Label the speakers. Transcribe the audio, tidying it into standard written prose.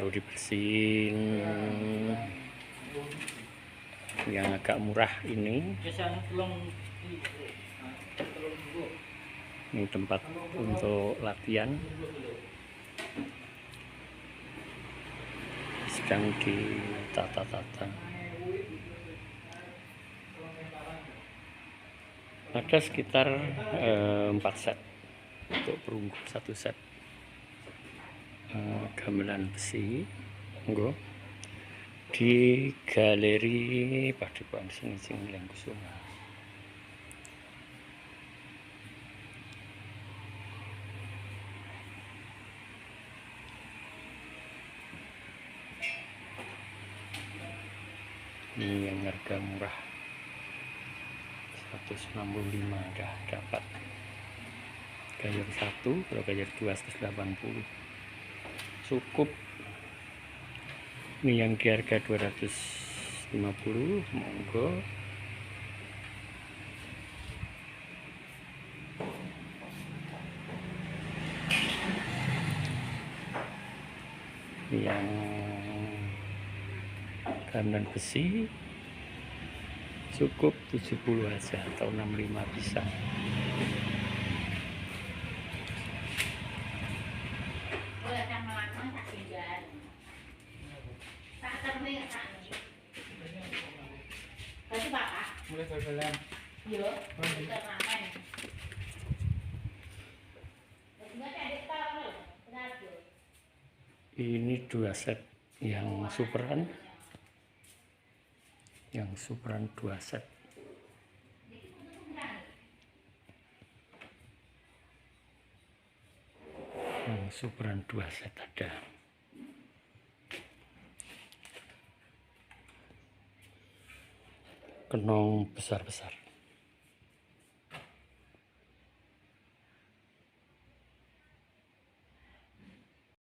Speaker 1: baru dibersihin. Yang agak murah ini tempat untuk latihan sedang ditata-tata. Ada sekitar 4 set untuk perunggu, 1 set gamelan besi di Galeri Padepokan Sing Lengkusuma. Ini yang harga murah 165 dah dapat. Gayer 1, kalau gayer 2 180 cukup. Ini yang di harga 250, monggo. Yang gamelan besi cukup 70 aja atau 65 bisa. Ini 2 set yang superan. Yang superan 2 set. Yang superan 2 set ada. Kenong besar-besar.